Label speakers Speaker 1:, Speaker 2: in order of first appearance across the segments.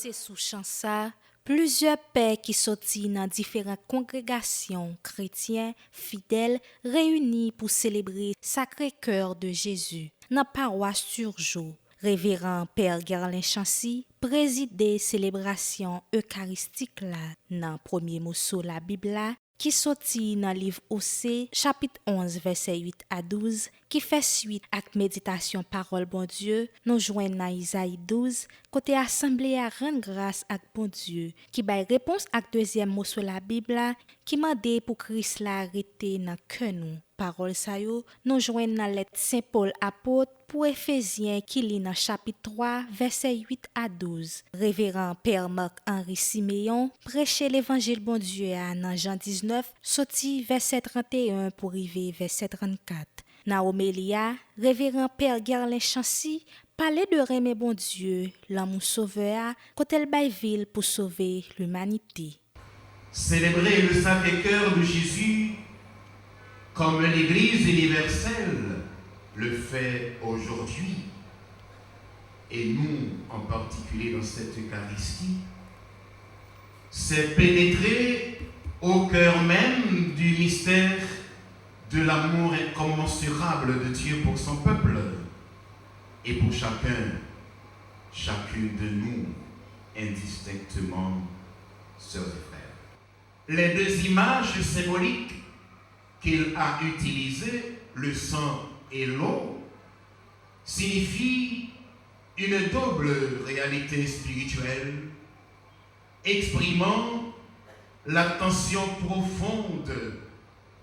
Speaker 1: C'est sous chant ça, plusieurs pères qui sortis dans différentes congrégations chrétiennes fidèles réunis pour célébrer Sacré-Cœur de Jésus dans paroisse Turgeau. Révérend Père Gerlin Chancy présidait célébration eucharistique là dans premier morceau la Bible là, qui sorti dans le livre Osée, chapitre 11, verset 8 à 12, qui fait suite à méditation parole bon Dieu, nous joignons dans Isaïe 12, côté assemblée à rendre grâce à bon Dieu, qui bail réponse à deuxième mot sur la Bible, qui mande pour Christ la arrêter dans que nous. Parole ça yo, nous joignons dans lettre Saint Paul apôtre pour Éphésiens qui lit dans chapitre 3, verset 8 à 12. Révérend Père Marc-Henri Siméon prêchait l'évangile bon Dieu à dans Jean 19, sorti verset 31 pour arriver verset 34. Dans Homélia, Révérend Père Gerlin Chancy parlait de remer bon Dieu, l'amour sauveur, quand elle baille ville pour sauver l'humanité.
Speaker 2: Célébrer le Sacré-Cœur de Jésus comme l'Église universelle le fait aujourd'hui, et nous en particulier dans cette Eucharistie, c'est pénétrer au cœur même du mystère de l'amour incommensurable de Dieu pour son peuple et pour chacune de nous indistinctement, sœurs et frères. Les deux images symboliques qu'il a utilisées, le sang et l'eau, signifient une double réalité spirituelle, exprimant l'attention profonde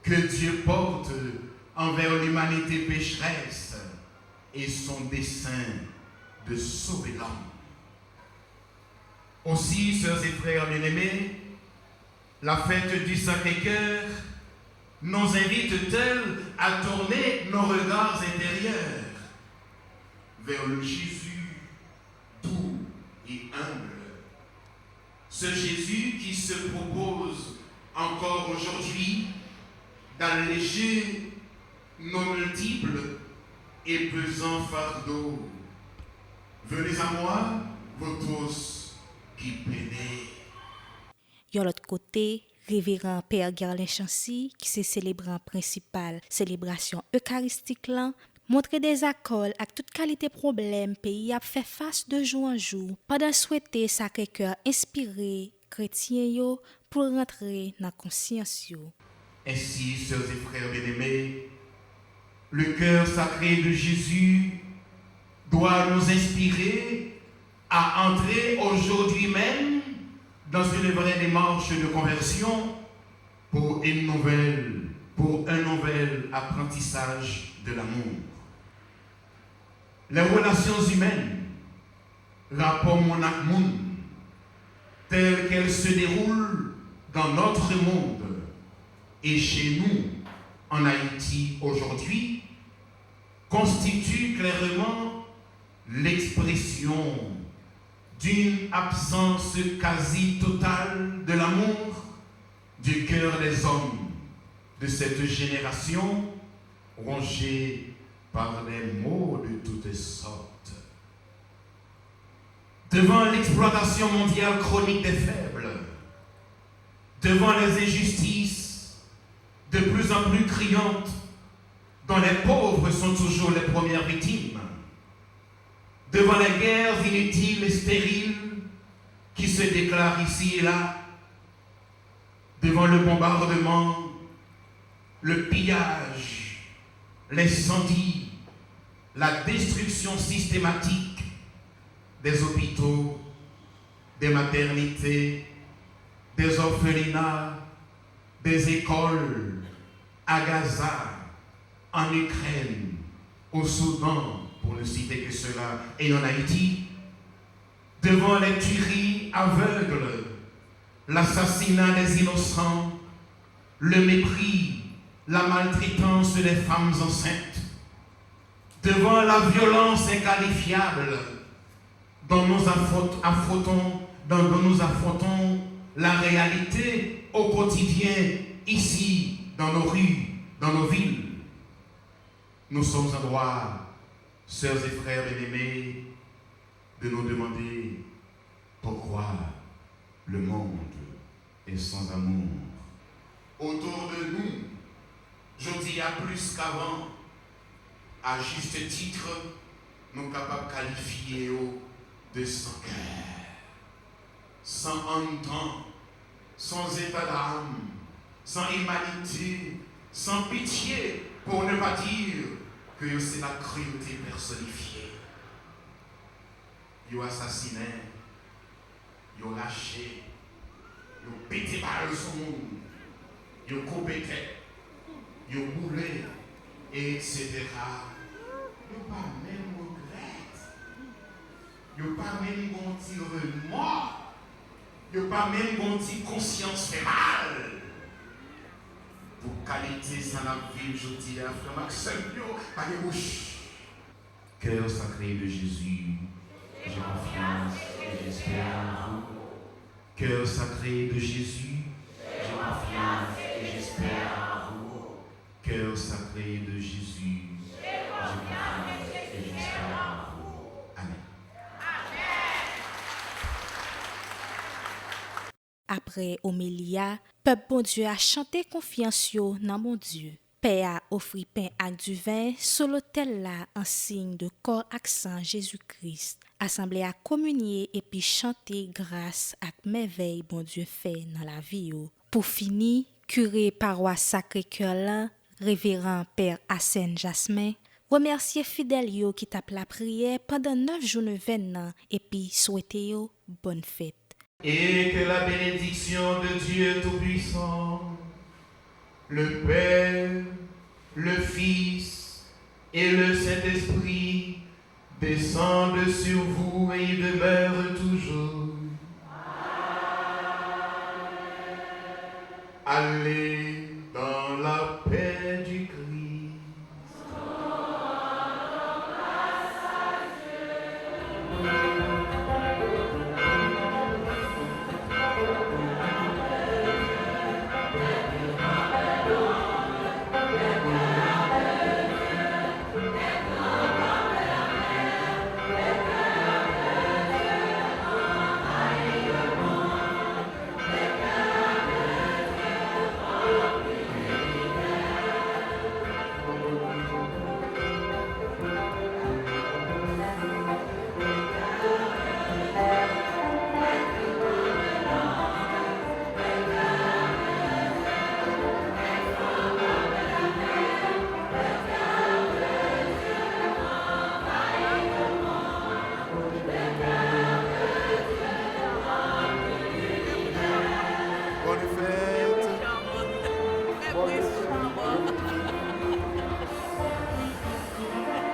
Speaker 2: que Dieu porte envers l'humanité pécheresse et son dessein de sauver l'homme. Aussi, sœurs et frères bien-aimés, la fête du Sacré-Cœur nous invite-t-elle à tourner nos regards intérieurs vers le Jésus doux et humble. Ce Jésus qui se propose encore aujourd'hui d'alléger nos multiples et pesants fardeaux. Venez à moi, vous tous qui peinez.
Speaker 1: De l'autre côté, Révérend Père Gerlin Chancy, qui c'est célébrant principal célébration eucharistique là, montre des accords avec toute qualité problème pays a fait face de jour en jour pendant souhaiter Sacré-Cœur inspiré chrétien yo pour rentrer dans conscience yo.
Speaker 2: Ainsi, sœurs et frères bien-aimés, le cœur sacré de Jésus doit nous inspirer à entrer aujourd'hui même dans une vraie démarche de conversion pour un nouvel apprentissage de l'amour. Les relations humaines, rapport mon-à-moun, telles qu'elles se déroulent dans notre monde et chez nous, en Haïti aujourd'hui, constituent clairement l'expression d'une absence quasi totale de l'amour du cœur des hommes de cette génération rongée par des maux de toutes sortes. Devant l'exploitation mondiale chronique des faibles, devant les injustices de plus en plus criantes dont les pauvres sont toujours les premières victimes, devant les guerres inutiles et stériles qui se déclarent ici et là, devant le bombardement, le pillage, l'incendie, la destruction systématique des hôpitaux, des maternités, des orphelinats, des écoles, à Gaza, en Ukraine, au Soudan, pour ne citer que cela, et en Haïti, devant les tueries aveugles, l'assassinat des innocents, le mépris, la maltraitance des femmes enceintes, devant la violence inqualifiable dont nous affrontons la réalité au quotidien, ici, dans nos rues, dans nos villes, nous sommes en droit, sœurs et frères bien-aimés, de nous demander Pourquoi le monde est sans amour? Autour de nous, je dis à plus qu'avant, à juste titre, nous sommes capables de qualifier de sans cœur, sans entente, sans état d'âme, sans humanité, sans pitié, pour ne pas dire que c'est la cruauté personnifiée. Ils ont assassiné, ils ont lâché, ils ont pété par le son, ils ont coupé tête, ils ont boulé, etc. Ils n'ont pas même regret. Ils n'ont pas même gonti remords. Ils n'ont pas même gonti conscience fait mal. Pour qualité sans la vie, je dis à frère Maxime, pas de bouche. Cœur sacré de Jésus, j'ai confiance et j'espère en vous. Cœur sacré de Jésus, j'ai confiance et j'espère en vous. Cœur sacré de Jésus, j'ai confiance et j'espère en vous. Amen.
Speaker 1: Après Omélia, peuple bon Dieu a chanté confiance yo dans mon Dieu. Père a offri pain ak du vin sur l'autel là en signe de corps accent Jésus-Christ. Assemblée à communier et puis chanter grâce ak merveille bon Dieu fait dans la vie yo. Pour finir, curé paroisse Sacré-Cœur là, révérend Père Arsène Jasmin, remercier fidèles yo qui tape la prière pendant 9 jours d'événement et puis souhaiter yo bonne fête.
Speaker 2: Et que la bénédiction de Dieu Tout-Puissant, le Père, le Fils et le Saint-Esprit descendent sur vous et demeurent toujours. Allez dans la paix du Christ.